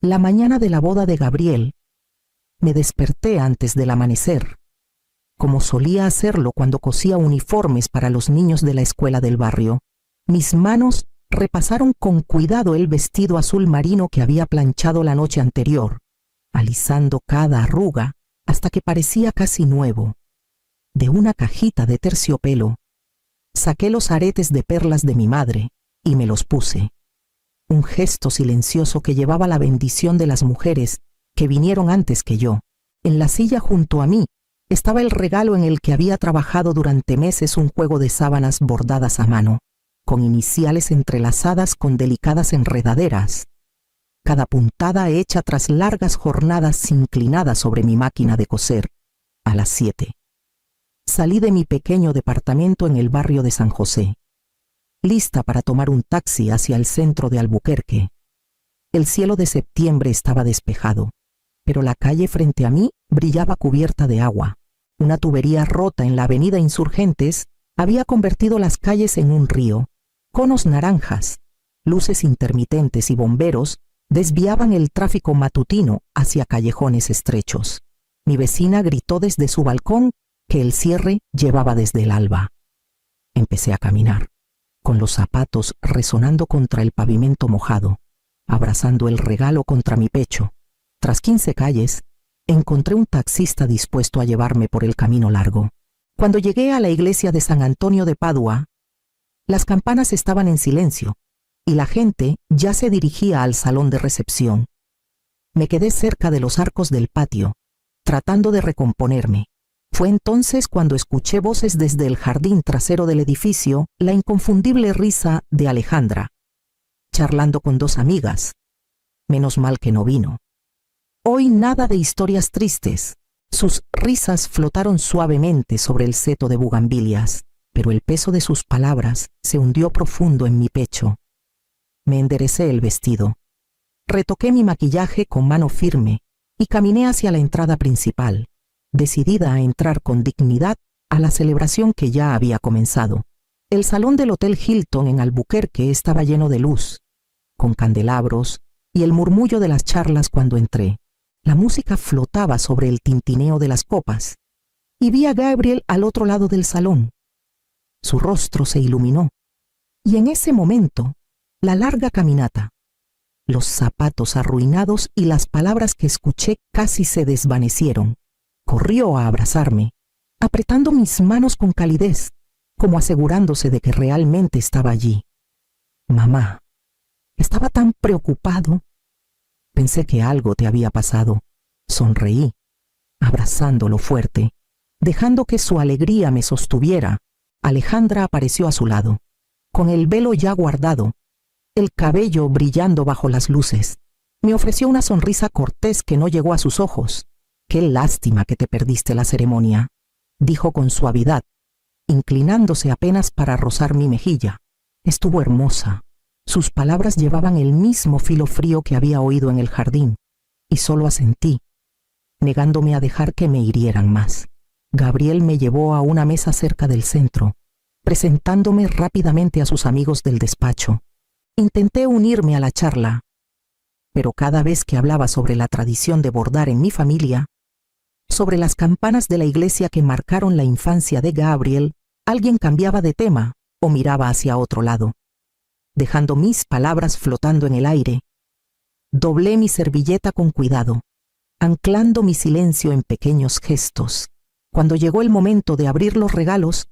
La mañana de la boda de Gabriel, me desperté antes del amanecer, como solía hacerlo cuando cosía uniformes para los niños de la escuela del barrio. Mis manos repasaron con cuidado el vestido azul marino que había planchado la noche anterior, alisando cada arruga hasta que parecía casi nuevo. De una cajita de terciopelo, saqué los aretes de perlas de mi madre y me los puse. Un gesto silencioso que llevaba la bendición de las mujeres que vinieron antes que yo. En la silla junto a mí estaba el regalo en el que había trabajado durante meses, un juego de sábanas bordadas a mano, con iniciales entrelazadas con delicadas enredaderas, cada puntada hecha tras largas jornadas inclinadas sobre mi máquina de coser. A las 7. Salí de mi pequeño departamento en el barrio de San José, lista para tomar un taxi hacia el centro de Albuquerque. El cielo de septiembre estaba despejado, pero la calle frente a mí brillaba cubierta de agua. Una tubería rota en la avenida Insurgentes había convertido las calles en un río. Conos naranjas, luces intermitentes y bomberos desviaban el tráfico matutino hacia callejones estrechos. Mi vecina gritó desde su balcón que el cierre llevaba desde el alba. Empecé a caminar, con los zapatos resonando contra el pavimento mojado, abrazando el regalo contra mi pecho. Tras 15 calles, encontré un taxista dispuesto a llevarme por el camino largo. Cuando llegué a la iglesia de San Antonio de Padua, las campanas estaban en silencio y la gente ya se dirigía al salón de recepción. Me quedé cerca de los arcos del patio, tratando de recomponerme. Fue entonces cuando escuché voces desde el jardín trasero del edificio, la inconfundible risa de Alejandra, charlando con dos amigas. Menos mal que no vino. Hoy nada de historias tristes. Sus risas flotaron suavemente sobre el seto de bugambilias, pero el peso de sus palabras se hundió profundo en mi pecho. Me enderecé el vestido, retoqué mi maquillaje con mano firme y caminé hacia la entrada principal, decidida a entrar con dignidad a la celebración que ya había comenzado. El salón del Hotel Hilton en Albuquerque estaba lleno de luz, con candelabros y el murmullo de las charlas cuando entré. La música flotaba sobre el tintineo de las copas, y vi a Gabriel al otro lado del salón. Su rostro se iluminó, y en ese momento, la larga caminata, los zapatos arruinados y las palabras que escuché casi se desvanecieron. Corrió a abrazarme, apretando mis manos con calidez, como asegurándose de que realmente estaba allí. Mamá, estaba tan preocupado. Pensé que algo te había pasado. Sonreí, abrazándolo fuerte, dejando que su alegría me sostuviera. Alejandra apareció a su lado, con el velo ya guardado, el cabello brillando bajo las luces. Me ofreció una sonrisa cortés que no llegó a sus ojos. «Qué lástima que te perdiste la ceremonia», dijo con suavidad, inclinándose apenas para rozar mi mejilla. Estuvo hermosa. Sus palabras llevaban el mismo filo frío que había oído en el jardín, y solo asentí, negándome a dejar que me hirieran más. Gabriel me llevó a una mesa cerca del centro, presentándome rápidamente a sus amigos del despacho. Intenté unirme a la charla, pero cada vez que hablaba sobre la tradición de bordar en mi familia, sobre las campanas de la iglesia que marcaron la infancia de Gabriel, alguien cambiaba de tema o miraba hacia otro lado. Dejando mis palabras flotando en el aire, doblé mi servilleta con cuidado, anclando mi silencio en pequeños gestos. Cuando llegó el momento de abrir los regalos,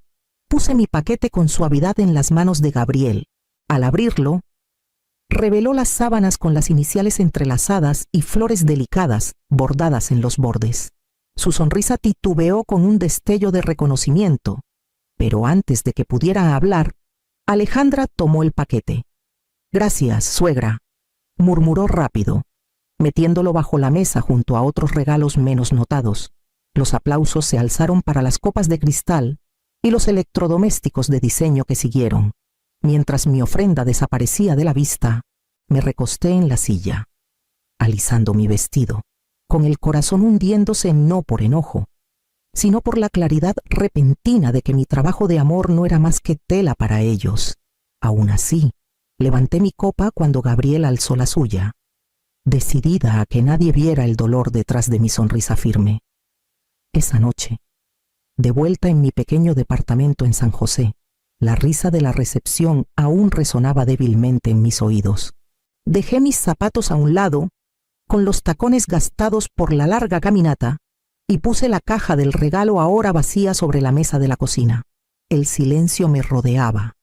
puse mi paquete con suavidad en las manos de Gabriel. Al abrirlo, reveló las sábanas con las iniciales entrelazadas y flores delicadas bordadas en los bordes. Su sonrisa titubeó con un destello de reconocimiento, pero antes de que pudiera hablar, Alejandra tomó el paquete. «Gracias, suegra», murmuró rápido, metiéndolo bajo la mesa junto a otros regalos menos notados. Los aplausos se alzaron para las copas de cristal y los electrodomésticos de diseño que siguieron. Mientras mi ofrenda desaparecía de la vista, me recosté en la silla, alisando mi vestido, con el corazón hundiéndose no por enojo, sino por la claridad repentina de que mi trabajo de amor no era más que tela para ellos. Aún así, levanté mi copa cuando Gabriel alzó la suya. decidida a que nadie viera el dolor detrás de mi sonrisa firme. Esa noche, de vuelta en mi pequeño departamento en San José, la risa de la recepción aún resonaba débilmente en mis oídos. Dejé mis zapatos a un lado, con los tacones gastados por la larga caminata, y puse la caja del regalo ahora vacía sobre la mesa de la cocina. El silencio me rodeaba.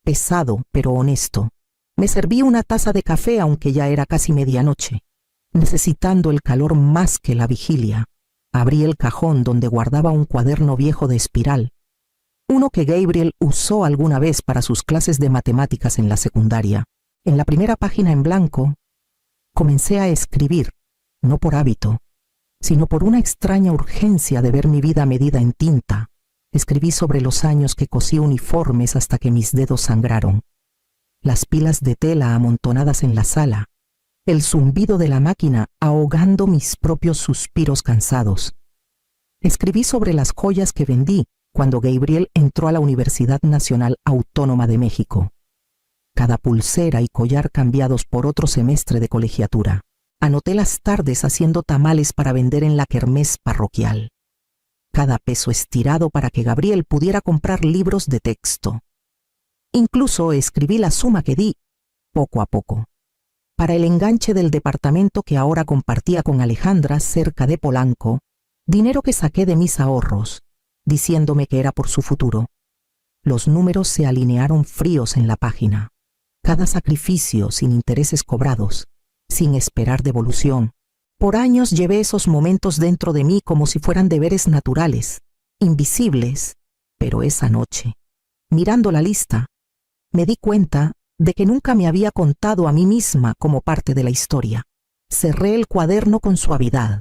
Pesado, pero honesto. Me serví una taza de café aunque ya era casi medianoche. Necesitando el calor más que la vigilia, abrí el cajón donde guardaba un cuaderno viejo de espiral, uno que Gabriel usó alguna vez para sus clases de matemáticas en la secundaria. En la primera página en blanco, comencé a escribir, no por hábito, sino por una extraña urgencia de ver mi vida medida en tinta. Escribí sobre los años que cosí uniformes hasta que mis dedos sangraron, las pilas de tela amontonadas en la sala, el zumbido de la máquina ahogando mis propios suspiros cansados. Escribí sobre las joyas que vendí cuando Gabriel entró a la Universidad Nacional Autónoma de México. Cada pulsera y collar cambiados por otro semestre de colegiatura. Anoté las tardes haciendo tamales para vender en la kermés parroquial. Cada peso estirado para que Gabriel pudiera comprar libros de texto. Incluso escribí la suma que di, poco a poco, para el enganche del departamento que ahora compartía con Alejandra cerca de Polanco, dinero que saqué de mis ahorros, diciéndome que era por su futuro. Los números se alinearon fríos en la página. Cada sacrificio sin intereses cobrados, sin esperar devolución. Por años llevé esos momentos dentro de mí como si fueran deberes naturales, invisibles, pero esa noche, mirando la lista, me di cuenta de que nunca me había contado a mí misma como parte de la historia. Cerré el cuaderno con suavidad,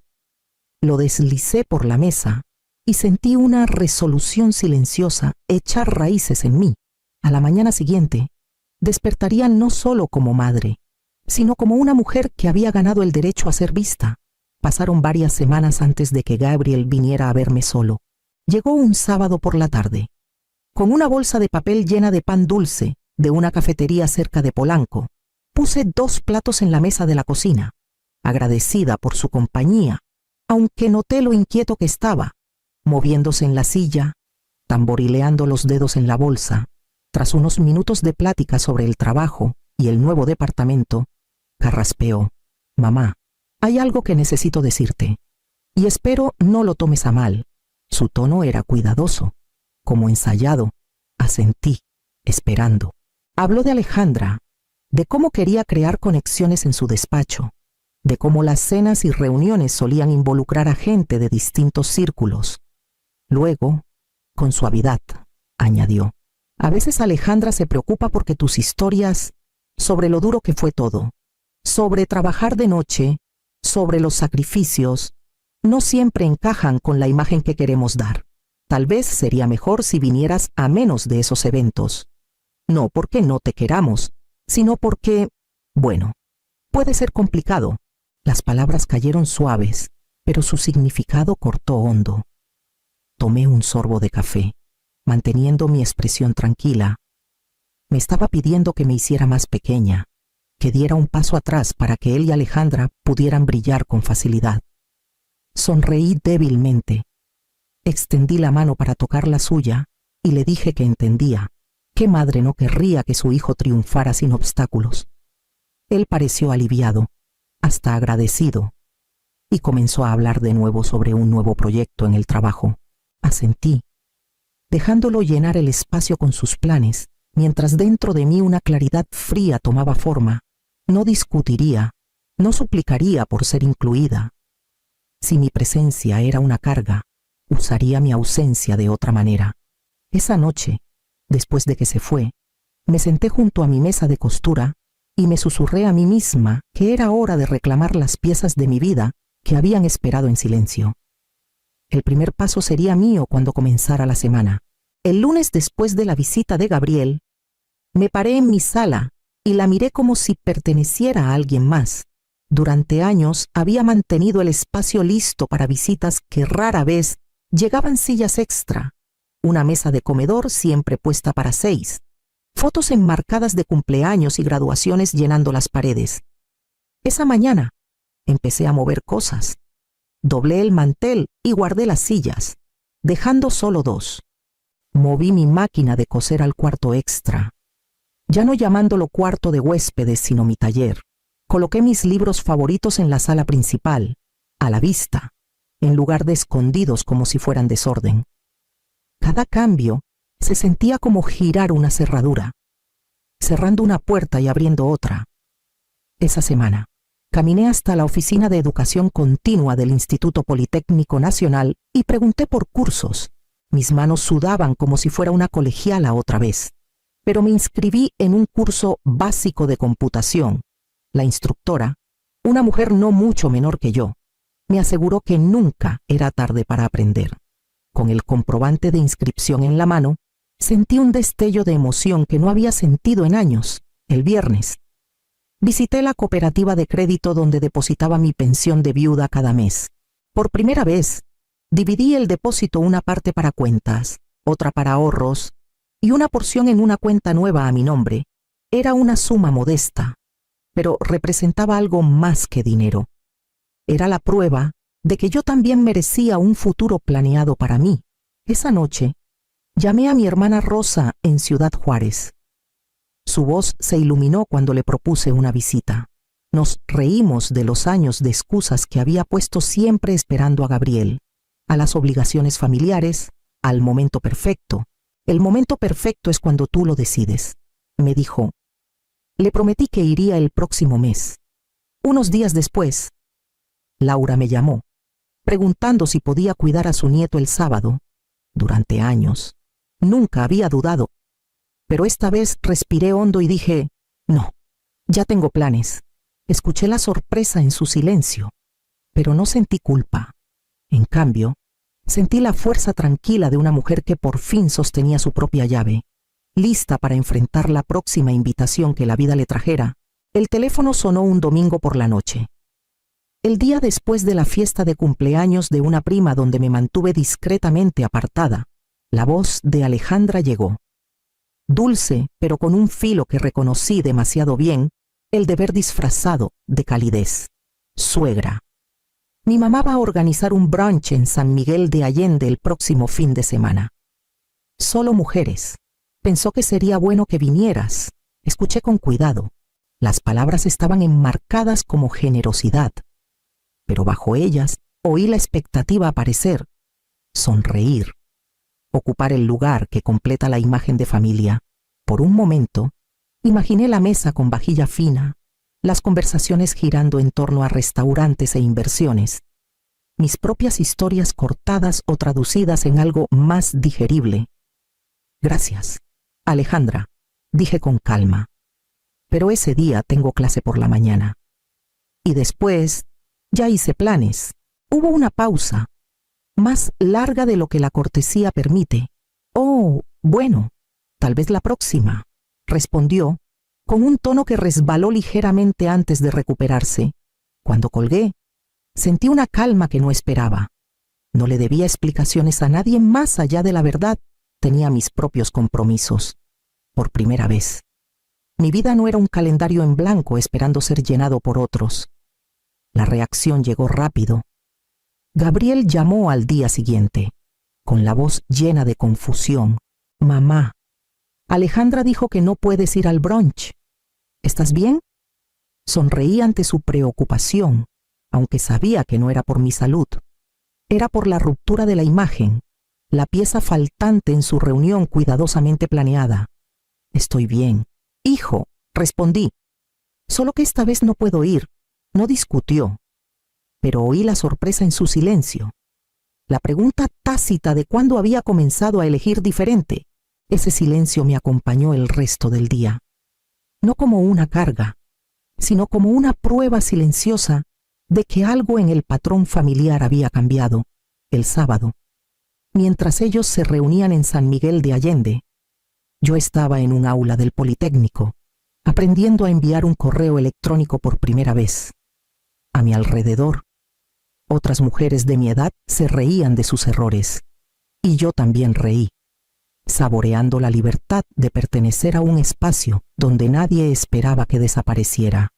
lo deslicé por la mesa y sentí una resolución silenciosa echar raíces en mí. A la mañana siguiente, despertaría no solo como madre, sino como una mujer que había ganado el derecho a ser vista. Pasaron varias semanas antes de que Gabriel viniera a verme solo. Llegó un sábado por la tarde, con una bolsa de papel llena de pan dulce de una cafetería cerca de Polanco. Puse 2 platos en la mesa de la cocina, agradecida por su compañía, aunque noté lo inquieto que estaba, moviéndose en la silla, tamborileando los dedos en la bolsa. Tras unos minutos de plática sobre el trabajo y el nuevo departamento, carraspeó: «Mamá, hay algo que necesito decirte, y espero no lo tomes a mal». Su tono era cuidadoso, como ensayado. Asentí, esperando. Habló de Alejandra, de cómo quería crear conexiones en su despacho, de cómo las cenas y reuniones solían involucrar a gente de distintos círculos. Luego, con suavidad, añadió: «A veces Alejandra se preocupa porque tus historias, sobre lo duro que fue todo, sobre trabajar de noche, sobre los sacrificios, no siempre encajan con la imagen que queremos dar. Tal vez sería mejor si vinieras a menos de esos eventos. No porque no te queramos, sino porque, bueno, puede ser complicado». Las palabras cayeron suaves, pero su significado cortó hondo. Tomé un sorbo de café, manteniendo mi expresión tranquila. Me estaba pidiendo que me hiciera más pequeña, que diera un paso atrás para que él y Alejandra pudieran brillar con facilidad. Sonreí débilmente. Extendí la mano para tocar la suya y le dije que entendía. ¿Qué madre no querría que su hijo triunfara sin obstáculos? Él pareció aliviado, hasta agradecido, y comenzó a hablar de nuevo sobre un nuevo proyecto en el trabajo. Asentí, dejándolo llenar el espacio con sus planes, mientras dentro de mí una claridad fría tomaba forma. No discutiría, no suplicaría por ser incluida. Si mi presencia era una carga, usaría mi ausencia de otra manera. Esa noche, después de que se fue, me senté junto a mi mesa de costura y me susurré a mí misma que era hora de reclamar las piezas de mi vida que habían esperado en silencio. El primer paso sería mío cuando comenzara la semana. El lunes, después de la visita de Gabriel, me paré en mi sala y la miré como si perteneciera a alguien más. Durante años había mantenido el espacio listo para visitas que rara vez llegaban sillas extra, una mesa de comedor siempre puesta para 6, fotos enmarcadas de cumpleaños y graduaciones llenando las paredes. Esa mañana empecé a mover cosas. Doblé el mantel y guardé las sillas, dejando solo 2. Moví mi máquina de coser al cuarto extra, ya no llamándolo cuarto de huéspedes, sino mi taller. Coloqué mis libros favoritos en la sala principal, a la vista, en lugar de escondidos como si fueran desorden. Cada cambio se sentía como girar una cerradura, cerrando una puerta y abriendo otra. Esa semana, caminé hasta la oficina de educación continua del Instituto Politécnico Nacional y pregunté por cursos. Mis manos sudaban como si fuera una colegiala otra vez, pero me inscribí en un curso básico de computación. La instructora, una mujer no mucho menor que yo, me aseguró que nunca era tarde para aprender. Con el comprobante de inscripción en la mano, sentí un destello de emoción que no había sentido en años. El viernes, visité la cooperativa de crédito donde depositaba mi pensión de viuda cada mes. Por primera vez, dividí el depósito, una parte para cuentas, otra para ahorros y una porción en una cuenta nueva a mi nombre. Era una suma modesta, pero representaba algo más que dinero. Era la prueba de que yo también merecía un futuro planeado para mí. Esa noche, llamé a mi hermana Rosa en Ciudad Juárez. Su voz se iluminó cuando le propuse una visita. Nos reímos de los años de excusas que había puesto siempre esperando a Gabriel, a las obligaciones familiares, al momento perfecto. El momento perfecto es cuando tú lo decides, me dijo. Le prometí que iría el próximo mes. Unos días después, Laura me llamó, preguntando si podía cuidar a su nieto el sábado. Durante años, nunca había dudado, pero esta vez respiré hondo y dije, no, ya tengo planes. Escuché la sorpresa en su silencio, pero no sentí culpa. En cambio, sentí la fuerza tranquila de una mujer que por fin sostenía su propia llave, lista para enfrentar la próxima invitación que la vida le trajera. El teléfono sonó un domingo por la noche. El día después de la fiesta de cumpleaños de una prima donde me mantuve discretamente apartada, la voz de Alejandra llegó. Dulce, pero con un filo que reconocí demasiado bien, el deber disfrazado de calidez. Suegra. Mi mamá va a organizar un brunch en San Miguel de Allende el próximo fin de semana. Solo mujeres. Pensó que sería bueno que vinieras. Escuché con cuidado. Las palabras estaban enmarcadas como generosidad, pero bajo ellas oí la expectativa aparecer. Sonreír. Ocupar el lugar que completa la imagen de familia. Por un momento, imaginé la mesa con vajilla fina, las conversaciones girando en torno a restaurantes e inversiones, mis propias historias cortadas o traducidas en algo más digerible. Gracias, Alejandra, dije con calma, pero ese día tengo clase por la mañana. Y después, ya hice planes. Hubo una pausa, más larga de lo que la cortesía permite. Oh, bueno, tal vez la próxima, respondió, con un tono que resbaló ligeramente antes de recuperarse. Cuando colgué, sentí una calma que no esperaba. No le debía explicaciones a nadie más allá de la verdad. Tenía mis propios compromisos. Por primera vez. Mi vida no era un calendario en blanco esperando ser llenado por otros. La reacción llegó rápido. Gabriel llamó al día siguiente, con la voz llena de confusión. Mamá, Alejandra dijo que no puedes ir al brunch. ¿Estás bien? Sonreí ante su preocupación, aunque sabía que no era por mi salud. Era por la ruptura de la imagen, la pieza faltante en su reunión cuidadosamente planeada. Estoy bien. Hijo, respondí. Solo que esta vez no puedo ir. No discutió, pero oí la sorpresa en su silencio. La pregunta tácita de cuándo había comenzado a elegir diferente. Ese silencio me acompañó el resto del día. No como una carga, sino como una prueba silenciosa de que algo en el patrón familiar había cambiado. El sábado, mientras ellos se reunían en San Miguel de Allende, yo estaba en un aula del Politécnico, aprendiendo a enviar un correo electrónico por primera vez. A mi alrededor, otras mujeres de mi edad se reían de sus errores, y yo también reí, saboreando la libertad de pertenecer a un espacio donde nadie esperaba que desapareciera.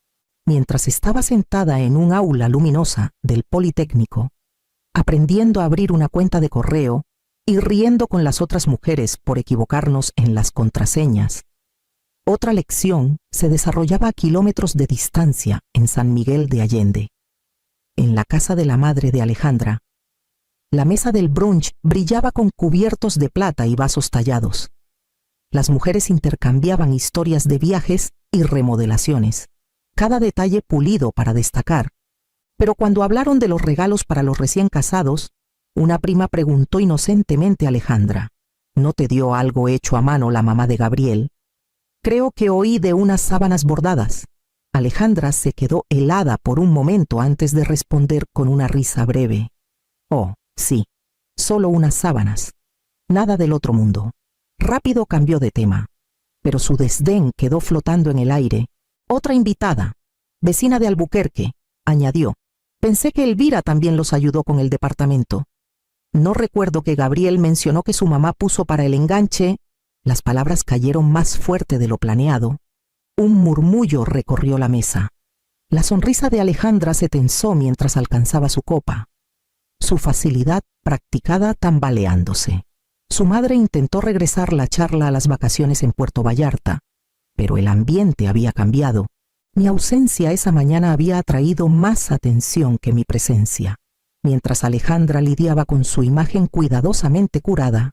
mientras estaba sentada en un aula luminosa del Politécnico, aprendiendo a abrir una cuenta de correo y riendo con las otras mujeres por equivocarnos en las contraseñas. Otra lección se desarrollaba a kilómetros de distancia en San Miguel de Allende. En la casa de la madre de Alejandra, la mesa del brunch brillaba con cubiertos de plata y vasos tallados. Las mujeres intercambiaban historias de viajes y remodelaciones, cada detalle pulido para destacar. Pero cuando hablaron de los regalos para los recién casados, una prima preguntó inocentemente a Alejandra: ¿no te dio algo hecho a mano la mamá de Gabriel? Creo que oí de unas sábanas bordadas. Alejandra se quedó helada por un momento antes de responder con una risa breve. Oh, sí, solo unas sábanas. Nada del otro mundo. Rápido cambió de tema, pero su desdén quedó flotando en el aire. Otra invitada, vecina de Albuquerque, añadió: pensé que Elvira también los ayudó con el departamento. No recuerdo que Gabriel mencionó que su mamá puso para el enganche. Las palabras cayeron más fuerte de lo planeado. Un murmullo recorrió la mesa. La sonrisa de Alejandra se tensó mientras alcanzaba su copa, su facilidad practicada tambaleándose. Su madre intentó regresar la charla a las vacaciones en Puerto Vallarta, pero el ambiente había cambiado. Mi ausencia esa mañana había atraído más atención que mi presencia. Mientras Alejandra lidiaba con su imagen cuidadosamente curada,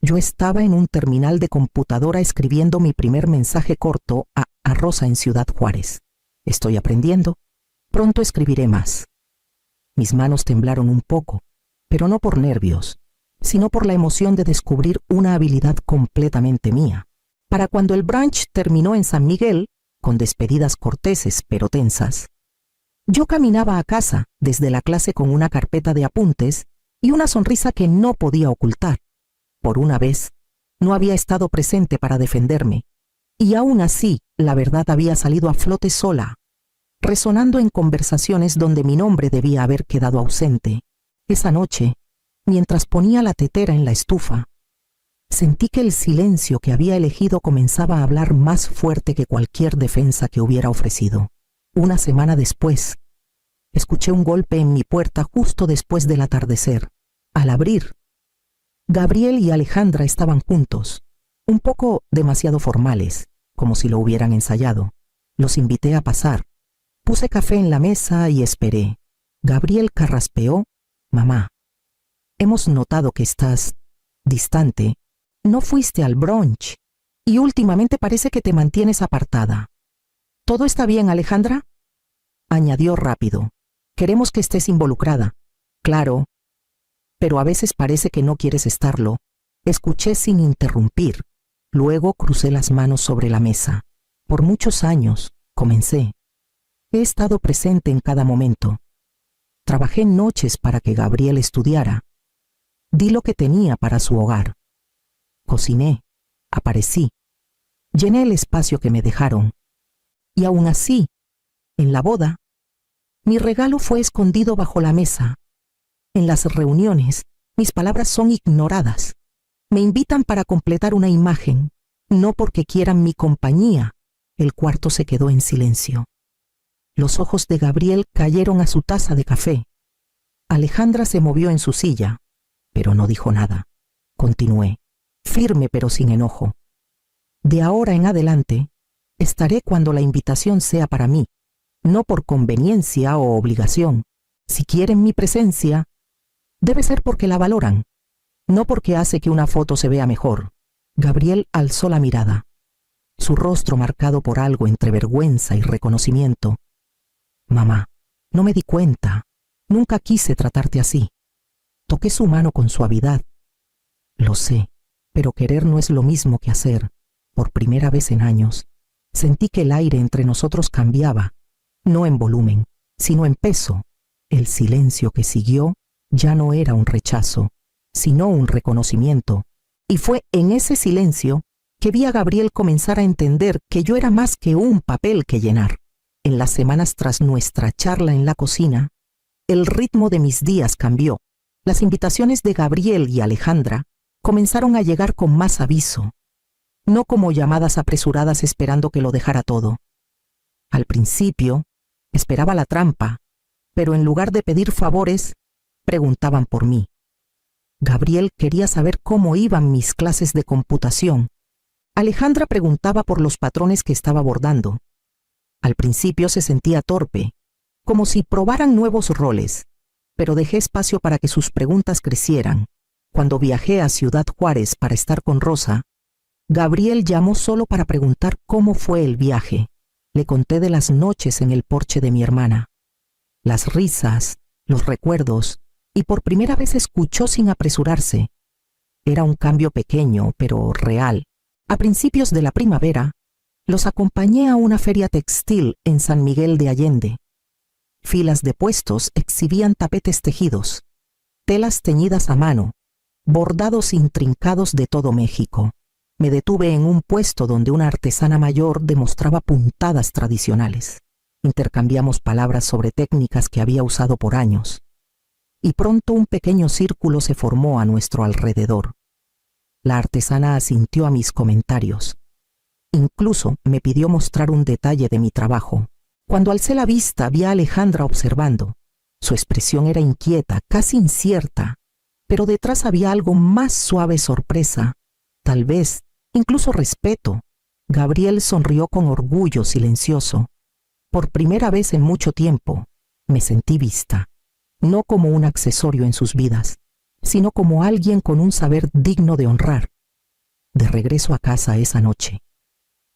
yo estaba en un terminal de computadora escribiendo mi primer mensaje corto a Rosa en Ciudad Juárez. Estoy aprendiendo. Pronto escribiré más. Mis manos temblaron un poco, pero no por nervios, sino por la emoción de descubrir una habilidad completamente mía. Para cuando el brunch terminó en San Miguel, con despedidas corteses pero tensas, yo caminaba a casa desde la clase con una carpeta de apuntes y una sonrisa que no podía ocultar. Por una vez, no había estado presente para defenderme, y aún así la verdad había salido a flote sola, resonando en conversaciones donde mi nombre debía haber quedado ausente. Esa noche, mientras ponía la tetera en la estufa, sentí que el silencio que había elegido comenzaba a hablar más fuerte que cualquier defensa que hubiera ofrecido. Una semana después, escuché un golpe en mi puerta justo después del atardecer. Al abrir, Gabriel y Alejandra estaban juntos, un poco demasiado formales, como si lo hubieran ensayado. Los invité a pasar. Puse café en la mesa y esperé. Gabriel carraspeó: mamá, hemos notado que estás distante. No fuiste al brunch y últimamente parece que te mantienes apartada. ¿Todo está bien, Alejandra?, añadió rápido. Queremos que estés involucrada. Claro, pero a veces parece que no quieres estarlo. Escuché sin interrumpir. Luego crucé las manos sobre la mesa. Por muchos años, comencé. He estado presente en cada momento. Trabajé noches para que Gabriel estudiara. Di lo que tenía para su hogar. Cociné, aparecí, llené el espacio que me dejaron. Y aún así, en la boda, mi regalo fue escondido bajo la mesa. En las reuniones, mis palabras son ignoradas. Me invitan para completar una imagen, no porque quieran mi compañía. El cuarto se quedó en silencio. Los ojos de Gabriel cayeron a su taza de café. Alejandra se movió en su silla, pero no dijo nada. Continué, firme pero sin enojo. De ahora en adelante, estaré cuando la invitación sea para mí, no por conveniencia o obligación. Si quieren mi presencia, debe ser porque la valoran, no porque hace que una foto se vea mejor. Gabriel alzó la mirada, su rostro marcado por algo entre vergüenza y reconocimiento. Mamá, no me di cuenta. Nunca quise tratarte así. Toqué su mano con suavidad. Lo sé, pero querer no es lo mismo que hacer. Por primera vez en años, sentí que el aire entre nosotros cambiaba, no en volumen, sino en peso. El silencio que siguió ya no era un rechazo, sino un reconocimiento. Y fue en ese silencio que vi a Gabriel comenzar a entender que yo era más que un papel que llenar. En las semanas tras nuestra charla en la cocina, el ritmo de mis días cambió. Las invitaciones de Gabriel y Alejandra comenzaron a llegar con más aviso, no como llamadas apresuradas esperando que lo dejara todo. Al principio, Esperaba la trampa, pero en lugar de pedir favores, preguntaban por mí. Gabriel quería saber cómo iban mis clases de computación. Alejandra preguntaba por los patrones que estaba bordando. Al principio se sentía torpe, como si probaran nuevos roles, pero dejé espacio para que sus preguntas crecieran. Cuando viajé a Ciudad Juárez para estar con Rosa, Gabriel llamó solo para preguntar cómo fue el viaje. Le conté de las noches en el porche de mi hermana, las risas, los recuerdos, y por primera vez escuchó sin apresurarse. Era un cambio pequeño, pero real. A principios de la primavera, los acompañé a una feria textil en San Miguel de Allende. Filas de puestos exhibían tapetes tejidos, telas teñidas a mano, bordados intrincados de todo México. Me detuve en un puesto donde una artesana mayor demostraba puntadas tradicionales. Intercambiamos palabras sobre técnicas que había usado por años, y pronto un pequeño círculo se formó a nuestro alrededor. La artesana asintió a mis comentarios. Incluso me pidió mostrar un detalle de mi trabajo. Cuando alcé la vista vi a Alejandra observando. Su expresión era inquieta, casi incierta, pero detrás había algo más suave: sorpresa, tal vez incluso respeto. Gabriel sonrió con orgullo silencioso. Por primera vez en mucho tiempo, me sentí vista, no como un accesorio en sus vidas, sino como alguien con un saber digno de honrar. De regreso a casa esa noche,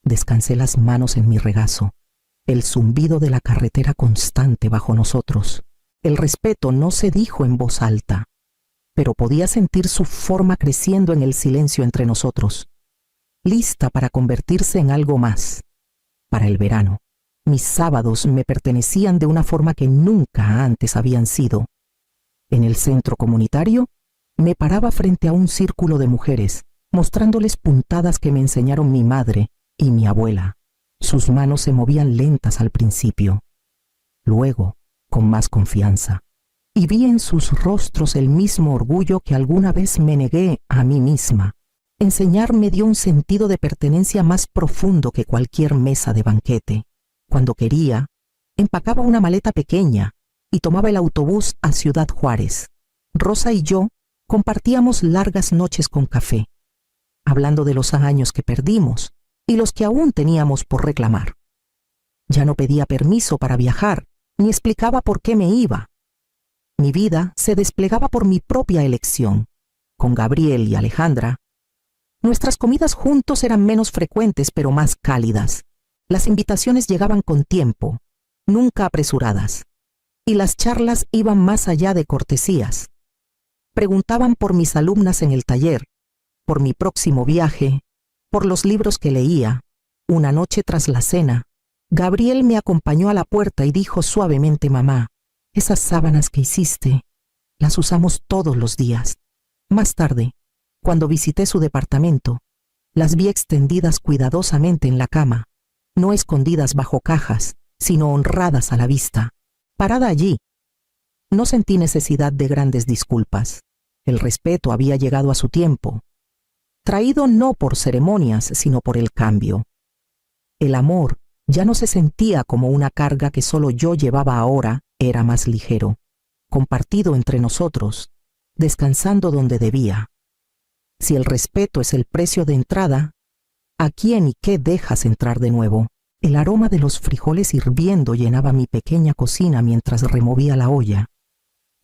descansé las manos en mi regazo, el zumbido de la carretera constante bajo nosotros. El respeto no se dijo en voz alta, pero podía sentir su forma creciendo en el silencio entre nosotros, lista para convertirse en algo más. Para el verano, mis sábados me pertenecían de una forma que nunca antes habían sido. En el centro comunitario, me paraba frente a un círculo de mujeres, mostrándoles puntadas que me enseñaron mi madre y mi abuela. Sus manos se movían lentas al principio, luego con más confianza, y vi en sus rostros el mismo orgullo que alguna vez me negué a mí misma. Enseñar me dio un sentido de pertenencia más profundo que cualquier mesa de banquete. Cuando quería, empacaba una maleta pequeña y tomaba el autobús a Ciudad Juárez. Rosa y yo compartíamos largas noches con café, hablando de los años que perdimos y los que aún teníamos por reclamar. Ya no pedía permiso para viajar, ni explicaba por qué me iba. Mi vida se desplegaba por mi propia elección. Con Gabriel y Alejandra, nuestras comidas juntos eran menos frecuentes pero más cálidas. Las invitaciones llegaban con tiempo, nunca apresuradas, y las charlas iban más allá de cortesías. Preguntaban por mis alumnas en el taller, por mi próximo viaje, por los libros que leía. Una noche tras la cena, Gabriel me acompañó a la puerta y dijo suavemente: «Mamá, esas sábanas que hiciste, las usamos todos los días». Más tarde, cuando visité su departamento, las vi extendidas cuidadosamente en la cama, no escondidas bajo cajas, sino honradas a la vista. Parada allí, no sentí necesidad de grandes disculpas. El respeto había llegado a su tiempo, traído no por ceremonias, sino por el cambio. El amor ya no se sentía como una carga que solo yo llevaba ahora, era más ligero, compartido entre nosotros, descansando donde debía. Si el respeto es el precio de entrada, ¿a quién y qué dejas entrar de nuevo? El aroma de los frijoles hirviendo llenaba mi pequeña cocina mientras removía la olla,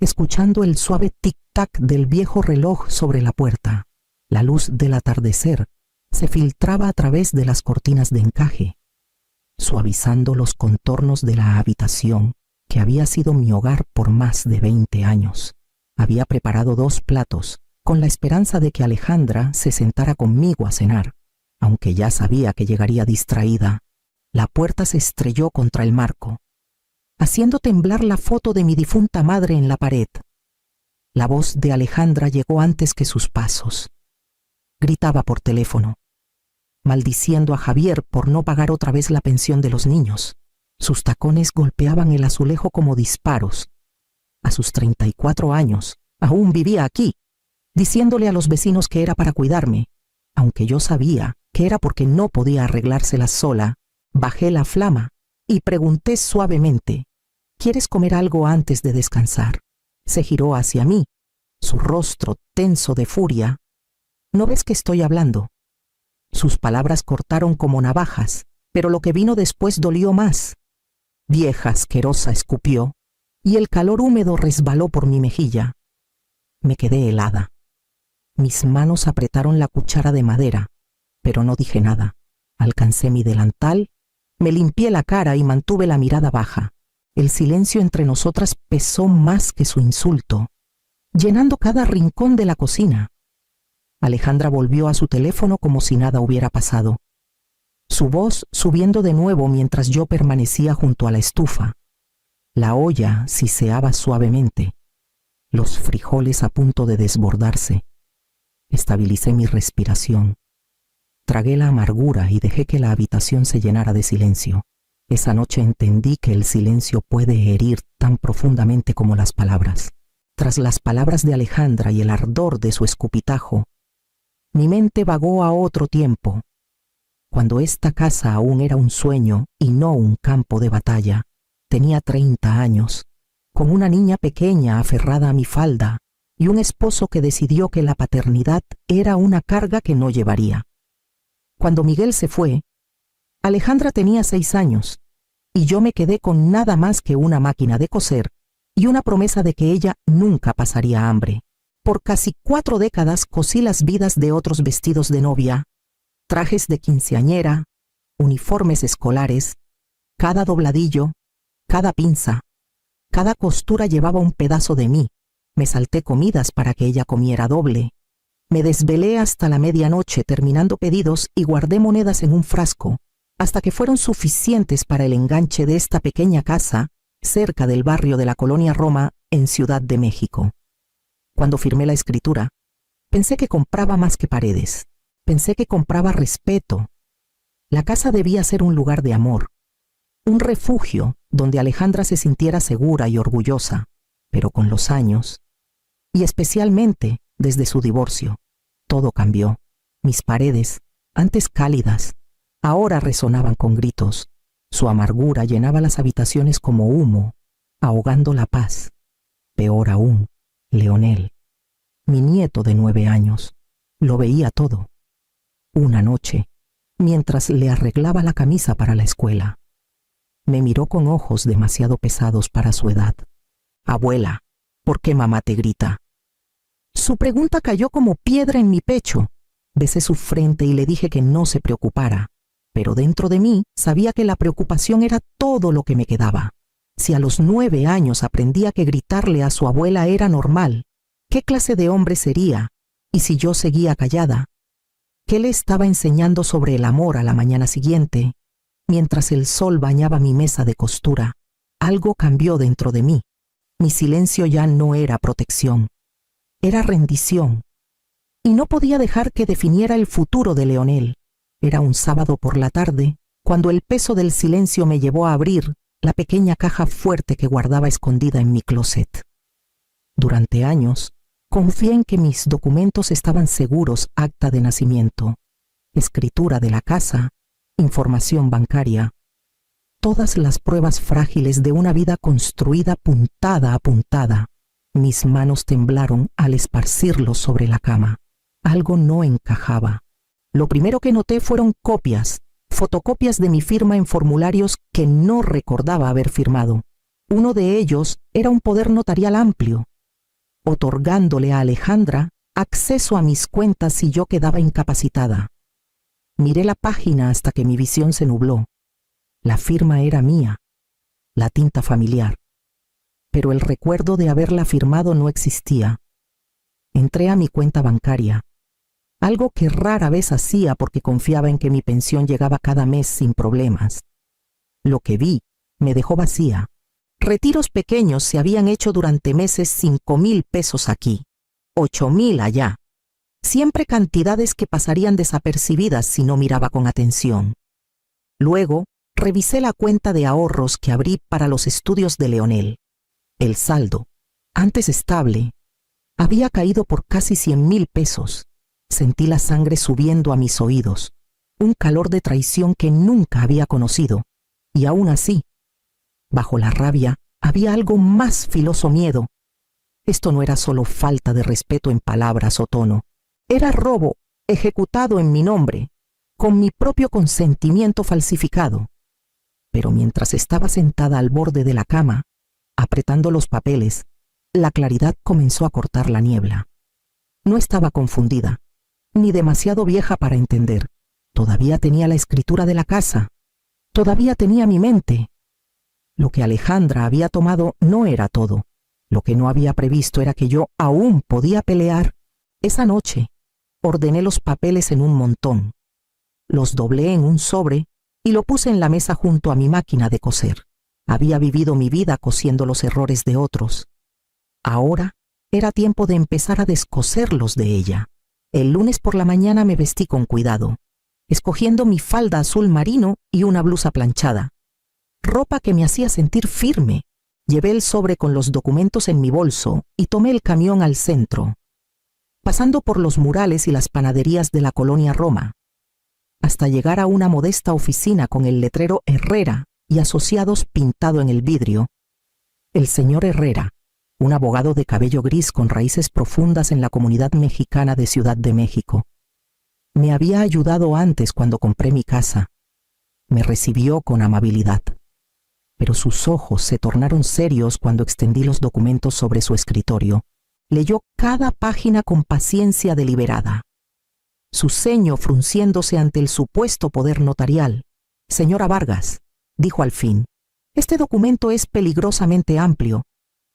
escuchando el suave tic-tac del viejo reloj sobre la puerta. La luz del atardecer se filtraba a través de las cortinas de encaje, suavizando los contornos de la habitación que había sido mi hogar por más de 20 años. Había preparado 2 platos, con la esperanza de que Alejandra se sentara conmigo a cenar. Aunque ya sabía que llegaría distraída, la puerta se estrelló contra el marco, haciendo temblar la foto de mi difunta madre en la pared. La voz de Alejandra llegó antes que sus pasos. Gritaba por teléfono, maldiciendo a Javier por no pagar otra vez la pensión de los niños. Sus tacones golpeaban el azulejo como disparos. A sus 34 años, aún vivía aquí, diciéndole a los vecinos que era para cuidarme, aunque yo sabía que era porque no podía arreglárselas sola. Bajé la flama y pregunté suavemente, ¿quieres comer algo antes de descansar? Se giró hacia mí, su rostro tenso de furia. ¿No ves que estoy hablando? Sus palabras cortaron como navajas, pero lo que vino después dolió más. Vieja asquerosa, escupió, y el calor húmedo resbaló por mi mejilla. Me quedé helada. Mis manos apretaron la cuchara de madera, pero no dije nada. Alcancé mi delantal, me limpié la cara y mantuve la mirada baja. El silencio entre nosotras pesó más que su insulto, llenando cada rincón de la cocina. Alejandra volvió a su teléfono como si nada hubiera pasado, su voz subiendo de nuevo mientras yo permanecía junto a la estufa. La olla siseaba suavemente, los frijoles a punto de desbordarse. Estabilicé mi respiración. Tragué la amargura y dejé que la habitación se llenara de silencio. Esa noche entendí que el silencio puede herir tan profundamente como las palabras. Tras las palabras de Alejandra y el ardor de su escupitajo, mi mente vagó a otro tiempo, cuando esta casa aún era un sueño y no un campo de batalla. Tenía 30 años, con una niña pequeña aferrada a mi falda y un esposo que decidió que la paternidad era una carga que no llevaría. Cuando Miguel se fue, Alejandra tenía 6 años y yo me quedé con nada más que una máquina de coser y una promesa de que ella nunca pasaría hambre. Por casi 4 décadas cosí las vidas de otros vestidos de novia, trajes de quinceañera, uniformes escolares. Cada dobladillo, cada pinza, cada costura llevaba un pedazo de mí. Me salté comidas para que ella comiera doble. Me desvelé hasta la medianoche terminando pedidos y guardé monedas en un frasco, hasta que fueron suficientes para el enganche de esta pequeña casa cerca del barrio de la Colonia Roma en Ciudad de México. Cuando firmé la escritura, pensé que compraba más que paredes. Pensé que compraba respeto. La casa debía ser un lugar de amor, un refugio donde Alejandra se sintiera segura y orgullosa. Pero con los años, y especialmente desde su divorcio, todo cambió. Mis paredes, antes cálidas, ahora resonaban con gritos. Su amargura llenaba las habitaciones como humo, ahogando la paz. Peor aún, Leonel, mi nieto de 9 años, lo veía todo. Una noche, mientras le arreglaba la camisa para la escuela, me miró con ojos demasiado pesados para su edad. Abuela, ¿por qué mamá te grita? Su pregunta cayó como piedra en mi pecho. Besé su frente y le dije que no se preocupara, pero dentro de mí sabía que la preocupación era todo lo que me quedaba. Si a los 9 años aprendía que gritarle a su abuela era normal, ¿qué clase de hombre sería? Y si yo seguía callada, ¿qué le estaba enseñando sobre el amor a la mañana siguiente, mientras el sol bañaba mi mesa de costura? Algo cambió dentro de mí. Mi silencio ya no era protección, era rendición. Y no podía dejar que definiera el futuro de Leonel. Era un sábado por la tarde, cuando el peso del silencio me llevó a abrir la pequeña caja fuerte que guardaba escondida en mi closet. Durante años, confié en que mis documentos estaban seguros: acta de nacimiento, escritura de la casa, información bancaria, todas las pruebas frágiles de una vida construida puntada a puntada. Mis manos temblaron al esparcirlos sobre la cama. Algo no encajaba. Lo primero que noté fueron copias, fotocopias de mi firma en formularios que no recordaba haber firmado. Uno de ellos era un poder notarial amplio, otorgándole a Alejandra acceso a mis cuentas si yo quedaba incapacitada. Miré la página hasta que mi visión se nubló. La firma era mía, la tinta familiar, pero el recuerdo de haberla firmado no existía. Entré a mi cuenta bancaria, algo que rara vez hacía porque confiaba en que mi pensión llegaba cada mes sin problemas. Lo que vi me dejó vacía. Retiros pequeños se habían hecho durante meses: 5,000 pesos aquí, 8,000 allá. Siempre cantidades que pasarían desapercibidas si no miraba con atención. Luego, revisé la cuenta de ahorros que abrí para los estudios de Leonel. El saldo, antes estable, había caído por casi 100,000 pesos. Sentí la sangre subiendo a mis oídos, un calor de traición que nunca había conocido. Y aún así, bajo la rabia, había algo más filoso miedo. Esto no era solo falta de respeto en palabras o tono. Era robo ejecutado en mi nombre, con mi propio consentimiento falsificado. Pero mientras estaba sentada al borde de la cama, apretando los papeles, la claridad comenzó a cortar la niebla. No estaba confundida, ni demasiado vieja para entender. Todavía tenía la escritura de la casa. Todavía tenía mi mente. Lo que Alejandra había tomado no era todo. Lo que no había previsto era que yo aún podía pelear. Esa noche, ordené los papeles en un montón. Los doblé en un sobre y lo puse en la mesa junto a mi máquina de coser. Había vivido mi vida cosiendo los errores de otros. Ahora era tiempo de empezar a descoserlos de ella. El lunes por la mañana me vestí con cuidado, escogiendo mi falda azul marino y una blusa planchada. Ropa que me hacía sentir firme. Llevé el sobre con los documentos en mi bolso y tomé el camión al centro, pasando por los murales y las panaderías de la colonia Roma, hasta llegar a una modesta oficina con el letrero Herrera y Asociados pintado en el vidrio. El señor Herrera, un abogado de cabello gris con raíces profundas en la comunidad mexicana de Ciudad de México. Me había ayudado antes cuando compré mi casa. Me recibió con amabilidad, pero sus ojos se tornaron serios cuando extendí los documentos sobre su escritorio. Leyó cada página con paciencia deliberada, su ceño frunciéndose ante el supuesto poder notarial. Señora Vargas, dijo al fin, este documento es peligrosamente amplio,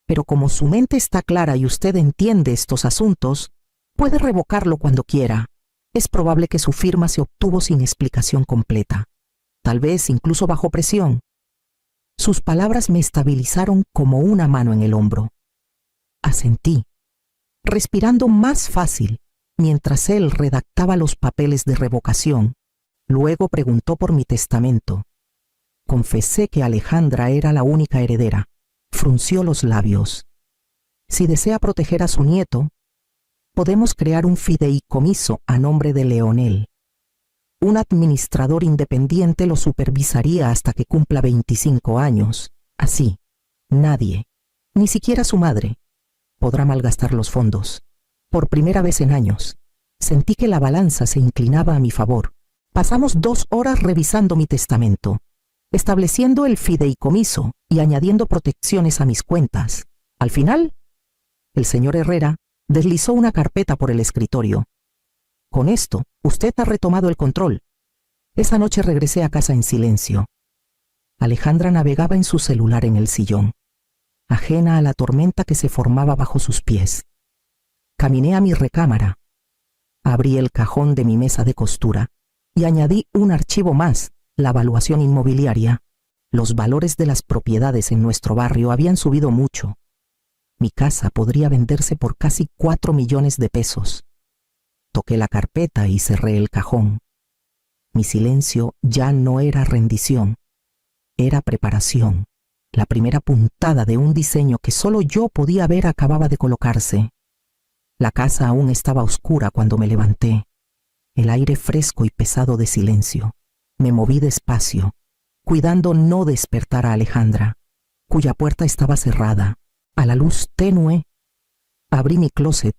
pero como su mente está clara y usted entiende estos asuntos, puede revocarlo cuando quiera. Es probable que su firma se obtuvo sin explicación completa, tal vez incluso bajo presión. Sus palabras me estabilizaron como una mano en el hombro. Asentí, respirando más fácil, mientras él redactaba los papeles de revocación. Luego preguntó por mi testamento. Confesé que Alejandra era la única heredera. Frunció los labios. Si desea proteger a su nieto, podemos crear un fideicomiso a nombre de Leonel. Un administrador independiente lo supervisaría hasta que cumpla 25 años. Así, nadie, ni siquiera su madre, podrá malgastar los fondos. Por primera vez en años, sentí que la balanza se inclinaba a mi favor. Pasamos 2 horas revisando mi testamento, estableciendo el fideicomiso y añadiendo protecciones a mis cuentas. Al final, el señor Herrera deslizó una carpeta por el escritorio. Con esto, usted ha retomado el control. Esa noche regresé a casa en silencio. Alejandra navegaba en su celular en el sillón, ajena a la tormenta que se formaba bajo sus pies. Caminé a mi recámara, abrí el cajón de mi mesa de costura y añadí un archivo más, la evaluación inmobiliaria. Los valores de las propiedades en nuestro barrio habían subido mucho. Mi casa podría venderse por casi 4 millones de pesos. Toqué la carpeta y cerré el cajón. Mi silencio ya no era rendición, era preparación. La primera puntada de un diseño que solo yo podía ver acababa de colocarse. La casa aún estaba oscura cuando me levanté, el aire fresco y pesado de silencio. Me moví despacio, cuidando no despertar a Alejandra, cuya puerta estaba cerrada. A la luz tenue, abrí mi closet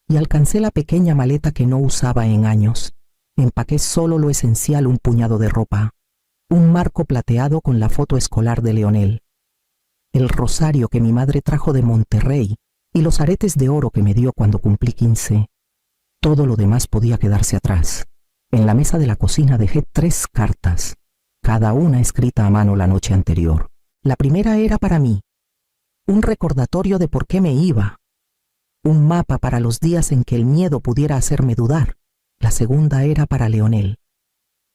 y alcancé la pequeña maleta que no usaba en años. Empaqué solo lo esencial: un puñado de ropa, un marco plateado con la foto escolar de Leonel, el rosario que mi madre trajo de Monterrey y los aretes de oro que me dio cuando cumplí 15. Todo lo demás podía quedarse atrás. En la mesa de la cocina dejé 3 cartas, cada una escrita a mano la noche anterior. La primera era para mí, un recordatorio de por qué me iba, un mapa para los días en que el miedo pudiera hacerme dudar. La segunda era para Leonel,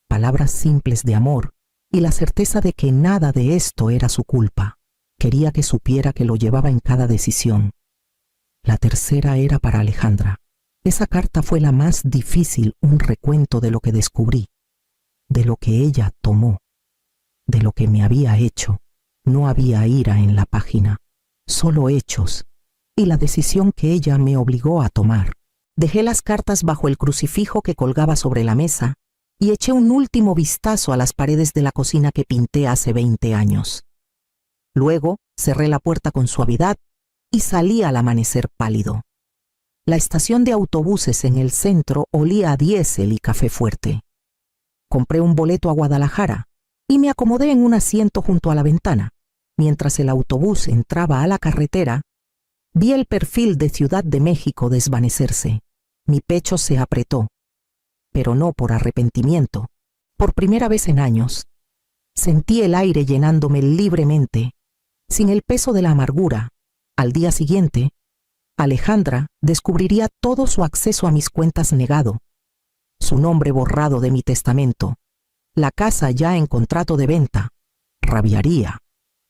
palabras simples de amor y la certeza de que nada de esto era su culpa. Quería que supiera que lo llevaba en cada decisión. La tercera era para Alejandra. Esa carta fue la más difícil, un recuento de lo que descubrí, de lo que ella tomó, de lo que me había hecho. No había ira en la página, solo hechos, y la decisión que ella me obligó a tomar. Dejé las cartas bajo el crucifijo que colgaba sobre la mesa y eché un último vistazo a las paredes de la cocina que pinté hace 20 años. Luego cerré la puerta con suavidad y salí al amanecer pálido. La estación de autobuses en el centro olía a diésel y café fuerte. Compré un boleto a Guadalajara y me acomodé en un asiento junto a la ventana. Mientras el autobús entraba a la carretera, vi el perfil de Ciudad de México desvanecerse. Mi pecho se apretó, pero no por arrepentimiento. Por primera vez en años, sentí el aire llenándome libremente, sin el peso de la amargura. Al día siguiente, Alejandra descubriría todo su acceso a mis cuentas negado, su nombre borrado de mi testamento, la casa ya en contrato de venta. Rabiaría,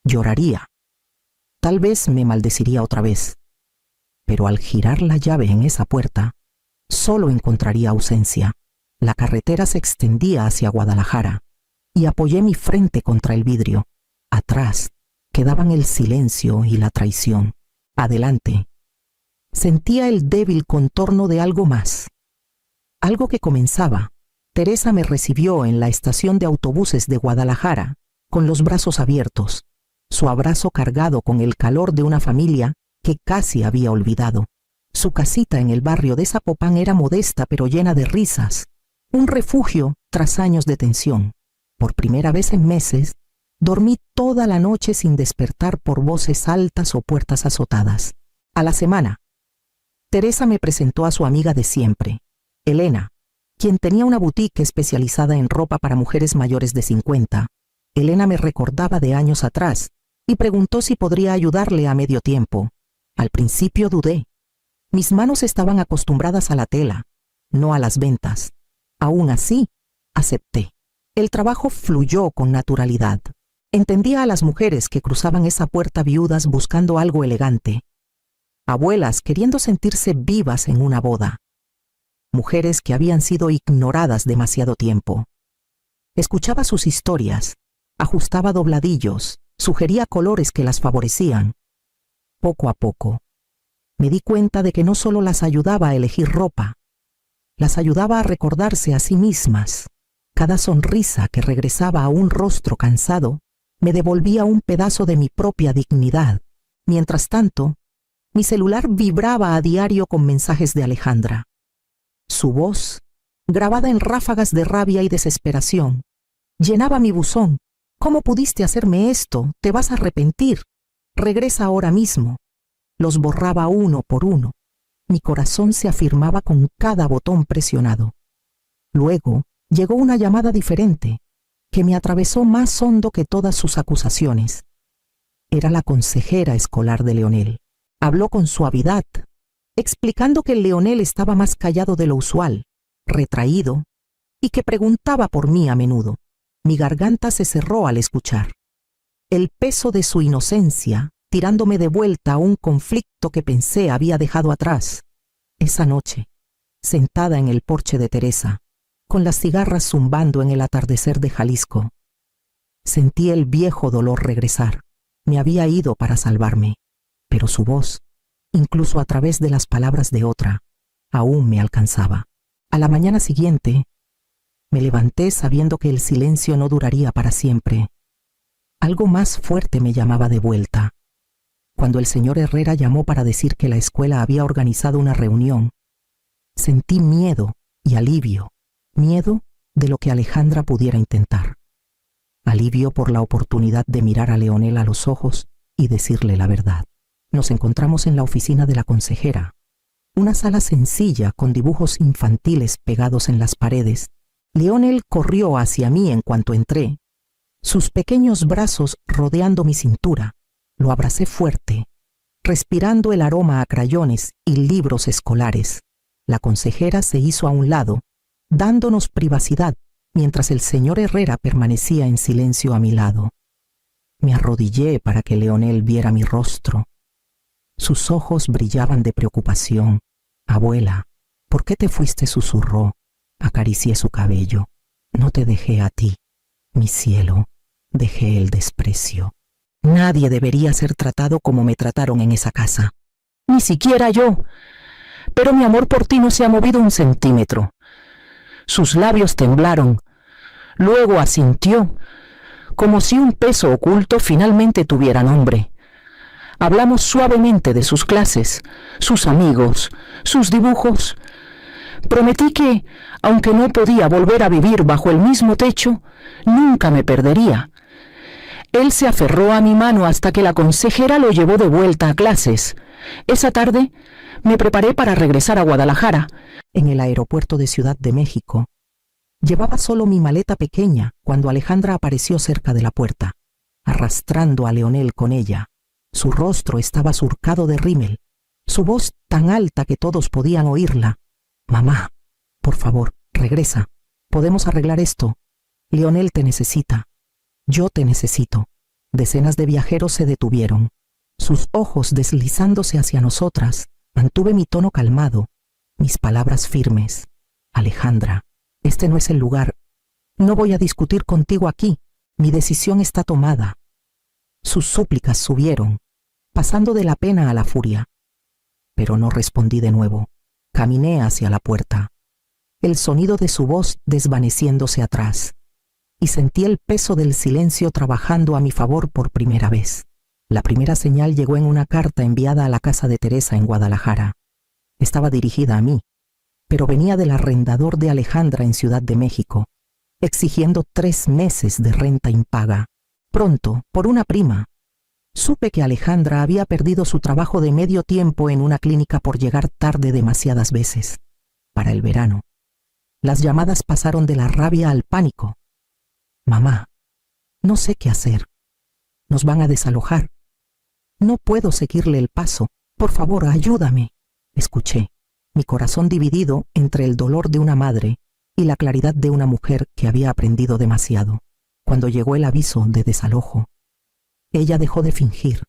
lloraría. Tal vez me maldeciría otra vez, pero al girar la llave en esa puerta, solo encontraría ausencia. La carretera se extendía hacia Guadalajara y apoyé mi frente contra el vidrio. Atrás quedaban el silencio y la traición. Adelante, sentía el débil contorno de algo más. Algo que comenzaba. Teresa me recibió en la estación de autobuses de Guadalajara, con los brazos abiertos, su abrazo cargado con el calor de una familia que casi había olvidado. Su casita en el barrio de Zapopan era modesta pero llena de risas, un refugio tras años de tensión. Por primera vez en meses, dormí toda la noche sin despertar por voces altas o puertas azotadas. A la semana, Teresa me presentó a su amiga de siempre, Elena, quien tenía una boutique especializada en ropa para mujeres mayores de 50. Elena me recordaba de años atrás y preguntó si podría ayudarle a medio tiempo. Al principio dudé. Mis manos estaban acostumbradas a la tela, no a las ventas. Aún así, acepté. El trabajo fluyó con naturalidad. Entendía a las mujeres que cruzaban esa puerta viudas buscando algo elegante. Abuelas queriendo sentirse vivas en una boda. Mujeres que habían sido ignoradas demasiado tiempo. Escuchaba sus historias, ajustaba dobladillos, sugería colores que las favorecían. Poco a poco, me di cuenta de que no solo las ayudaba a elegir ropa, las ayudaba a recordarse a sí mismas. Cada sonrisa que regresaba a un rostro cansado me devolvía un pedazo de mi propia dignidad. Mientras tanto, mi celular vibraba a diario con mensajes de Alejandra. Su voz, grabada en ráfagas de rabia y desesperación, llenaba mi buzón. ¿Cómo pudiste hacerme esto? Te vas a arrepentir. Regresa ahora mismo. Los borraba uno por uno. Mi corazón se afirmaba con cada botón presionado. Luego llegó una llamada diferente, que me atravesó más hondo que todas sus acusaciones. Era la consejera escolar de Leonel. Habló con suavidad, explicando que el Leonel estaba más callado de lo usual, retraído, y que preguntaba por mí a menudo. Mi garganta se cerró al escuchar. El peso de su inocencia, tirándome de vuelta a un conflicto que pensé había dejado atrás. Esa noche, sentada en el porche de Teresa, con las cigarras zumbando en el atardecer de Jalisco, sentí el viejo dolor regresar. Me había ido para salvarme, pero su voz, incluso a través de las palabras de otra, aún me alcanzaba. A la mañana siguiente, me levanté sabiendo que el silencio no duraría para siempre. Algo más fuerte me llamaba de vuelta. Cuando el señor Herrera llamó para decir que la escuela había organizado una reunión, sentí miedo y alivio. Miedo de lo que Alejandra pudiera intentar. Alivio por la oportunidad de mirar a Leonel a los ojos y decirle la verdad. Nos encontramos en la oficina de la consejera, una sala sencilla con dibujos infantiles pegados en las paredes. Leonel corrió hacia mí en cuanto entré, sus pequeños brazos rodeando mi cintura. Lo abracé fuerte, respirando el aroma a crayones y libros escolares. La consejera se hizo a un lado, dándonos privacidad, mientras el señor Herrera permanecía en silencio a mi lado. Me arrodillé para que Leonel viera mi rostro. Sus ojos brillaban de preocupación. «Abuela, ¿por qué te fuiste?», susurró. Acaricié su cabello. «No te dejé a ti, mi cielo, dejé el desprecio. Nadie debería ser tratado como me trataron en esa casa. Ni siquiera yo. Pero mi amor por ti no se ha movido un centímetro. Sus labios temblaron. Luego asintió, como si un peso oculto finalmente tuviera nombre. Hablamos suavemente de sus clases, sus amigos, sus dibujos. Prometí que, aunque no podía volver a vivir bajo el mismo techo, nunca me perdería. Él se aferró a mi mano hasta que la consejera lo llevó de vuelta a clases. Esa tarde me preparé para regresar a Guadalajara. En el aeropuerto de Ciudad de México, llevaba solo mi maleta pequeña cuando Alejandra apareció cerca de la puerta, arrastrando a Leonel con ella. Su rostro estaba surcado de rímel, su voz tan alta que todos podían oírla. «Mamá, por favor, regresa. Podemos arreglar esto. Leonel te necesita. Yo te necesito». Decenas de viajeros se detuvieron. Sus ojos deslizándose hacia nosotras, mantuve mi tono calmado, mis palabras firmes. «Alejandra, este no es el lugar. No voy a discutir contigo aquí. Mi decisión está tomada». Sus súplicas subieron, pasando de la pena a la furia. Pero no respondí de nuevo. Caminé hacia la puerta, el sonido de su voz desvaneciéndose atrás, y sentí el peso del silencio trabajando a mi favor por primera vez. La primera señal llegó en una carta enviada a la casa de Teresa en Guadalajara. Estaba dirigida a mí, pero venía del arrendador de Alejandra en Ciudad de México, exigiendo 3 meses de renta impaga. Pronto, por una prima, supe que Alejandra había perdido su trabajo de medio tiempo en una clínica por llegar tarde demasiadas veces. Para el verano, las llamadas pasaron de la rabia al pánico. «Mamá, no sé qué hacer. Nos van a desalojar. No puedo seguirle el paso. Por favor, ayúdame». Escuché, mi corazón dividido entre el dolor de una madre y la claridad de una mujer que había aprendido demasiado. Cuando llegó el aviso de desalojo, ella dejó de fingir.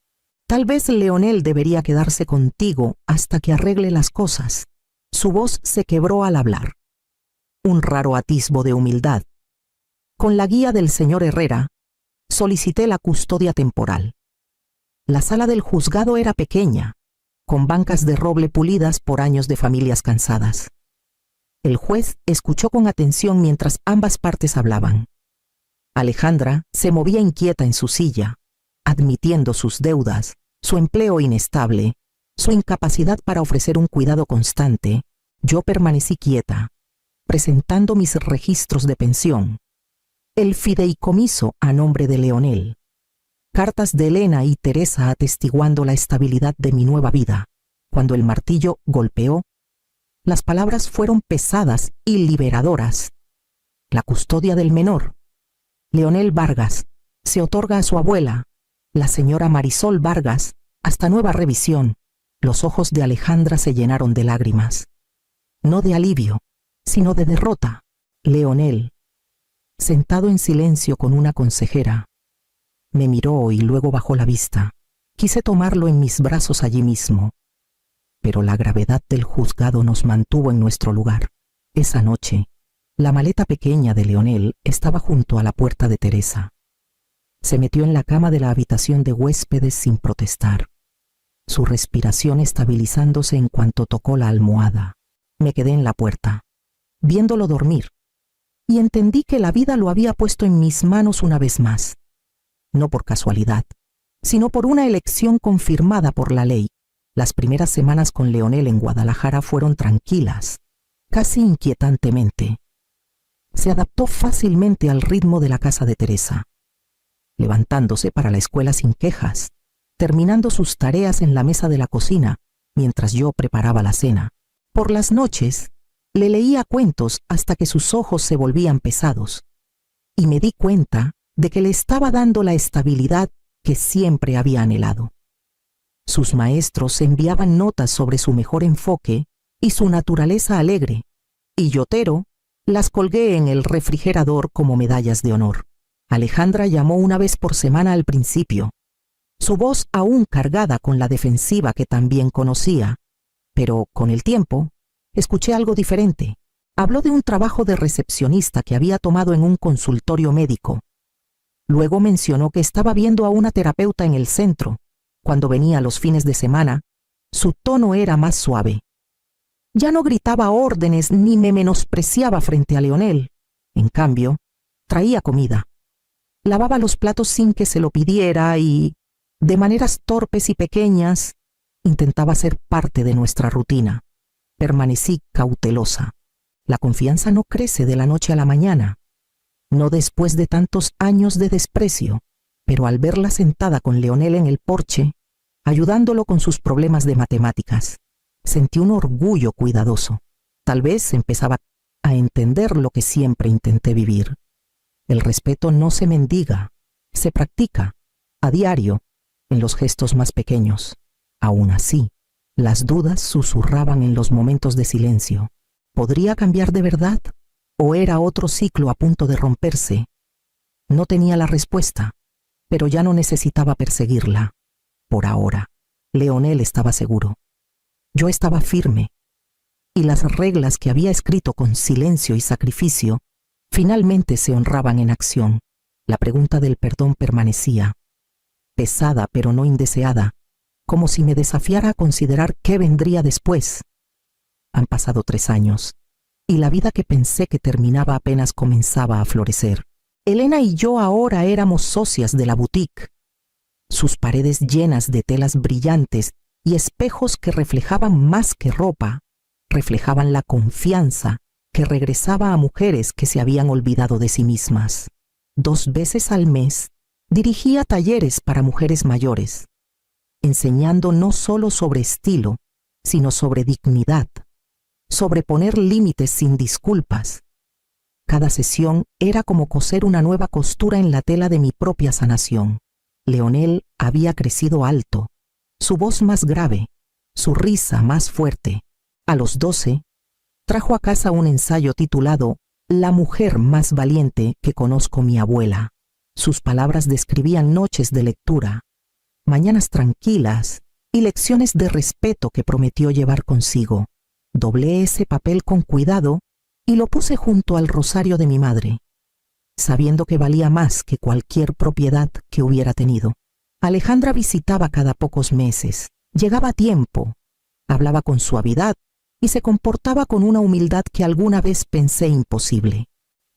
«Tal vez Leonel debería quedarse contigo hasta que arregle las cosas». Su voz se quebró al hablar. Un raro atisbo de humildad. Con la guía del señor Herrera, solicité la custodia temporal. La sala del juzgado era pequeña, con bancas de roble pulidas por años de familias cansadas. El juez escuchó con atención mientras ambas partes hablaban. Alejandra se movía inquieta en su silla, admitiendo sus deudas, su empleo inestable, su incapacidad para ofrecer un cuidado constante. Yo permanecí quieta, presentando mis registros de pensión, el fideicomiso a nombre de Leonel, cartas de Elena y Teresa atestiguando la estabilidad de mi nueva vida. Cuando el martillo golpeó, las palabras fueron pesadas y liberadoras. La custodia del menor, Leonel Vargas, se otorga a su abuela, la señora Marisol Vargas, hasta nueva revisión. Los ojos de Alejandra se llenaron de lágrimas. No de alivio, sino de derrota. Leonel, sentado en silencio con una consejera, me miró y luego bajó la vista. Quise tomarlo en mis brazos allí mismo, pero la gravedad del juzgado nos mantuvo en nuestro lugar. Esa noche, la maleta pequeña de Leonel estaba junto a la puerta de Teresa. Se metió en la cama de la habitación de huéspedes sin protestar, su respiración estabilizándose en cuanto tocó la almohada. Me quedé en la puerta, viéndolo dormir, y entendí que la vida lo había puesto en mis manos una vez más, no por casualidad, sino por una elección confirmada por la ley. Las primeras semanas con Leonel en Guadalajara fueron tranquilas, casi inquietantemente. Se adaptó fácilmente al ritmo de la casa de Teresa, levantándose para la escuela sin quejas, terminando sus tareas en la mesa de la cocina mientras yo preparaba la cena. Por las noches, le leía cuentos hasta que sus ojos se volvían pesados, y me di cuenta de que le estaba dando la estabilidad que siempre había anhelado. Sus maestros enviaban notas sobre su mejor enfoque y su naturaleza alegre, y yo, Tero, las colgué en el refrigerador como medallas de honor. Alejandra llamó una vez por semana al principio, su voz aún cargada con la defensiva que también conocía, pero con el tiempo escuché algo diferente. Habló de un trabajo de recepcionista que había tomado en un consultorio médico. Luego mencionó que estaba viendo a una terapeuta en el centro. Cuando venía los fines de semana, su tono era más suave. Ya no gritaba órdenes ni me menospreciaba frente a Leonel. En cambio, traía comida. Lavaba los platos sin que se lo pidiera y, de maneras torpes y pequeñas, intentaba ser parte de nuestra rutina. Permanecí cautelosa. La confianza no crece de la noche a la mañana, no después de tantos años de desprecio, pero al verla sentada con Leonel en el porche, ayudándolo con sus problemas de matemáticas, sentí un orgullo cuidadoso. Tal vez empezaba a entender lo que siempre intenté vivir. El respeto no se mendiga, se practica, a diario, en los gestos más pequeños. Aún así, las dudas susurraban en los momentos de silencio. ¿Podría cambiar de verdad? ¿O era otro ciclo a punto de romperse? No tenía la respuesta, pero ya no necesitaba perseguirla. Por ahora, Leonel estaba seguro. Yo estaba firme, y las reglas que había escrito con silencio y sacrificio finalmente se honraban en acción. La pregunta del perdón permanecía, pesada pero no indeseada, como si me desafiara a considerar qué vendría después. Han pasado 3 años, y la vida que pensé que terminaba apenas comenzaba a florecer. Elena y yo ahora éramos socias de la boutique. Sus paredes llenas de telas brillantes y espejos que reflejaban más que ropa, reflejaban la confianza que regresaba a mujeres que se habían olvidado de sí mismas. 2 veces al mes dirigía talleres para mujeres mayores, enseñando no solo sobre estilo, sino sobre dignidad, sobre poner límites sin disculpas. Cada sesión era como coser una nueva costura en la tela de mi propia sanación. Leonel había crecido alto, su voz más grave, su risa más fuerte. A los 12, trajo a casa un ensayo titulado La mujer más valiente que conozco, mi abuela. Sus palabras describían noches de lectura, mañanas tranquilas y lecciones de respeto que prometió llevar consigo. Doblé ese papel con cuidado y lo puse junto al rosario de mi madre, sabiendo que valía más que cualquier propiedad que hubiera tenido. Alejandra visitaba cada pocos meses, llegaba a tiempo, hablaba con suavidad y se comportaba con una humildad que alguna vez pensé imposible.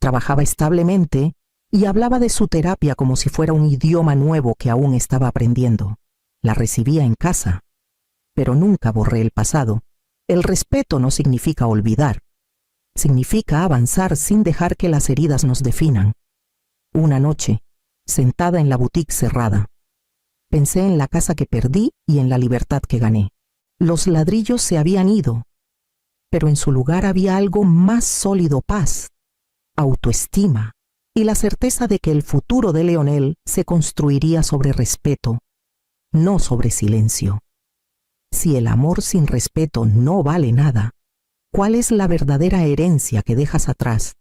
Trabajaba establemente y hablaba de su terapia como si fuera un idioma nuevo que aún estaba aprendiendo. La recibía en casa, pero nunca borré el pasado. El respeto no significa olvidar, significa avanzar sin dejar que las heridas nos definan. Una noche, sentada en la boutique cerrada, pensé en la casa que perdí y en la libertad que gané. Los ladrillos se habían ido, pero en su lugar había algo más sólido: paz, autoestima y la certeza de que el futuro de Leonel se construiría sobre respeto, no sobre silencio. Si el amor sin respeto no vale nada, ¿cuál es la verdadera herencia que dejas atrás?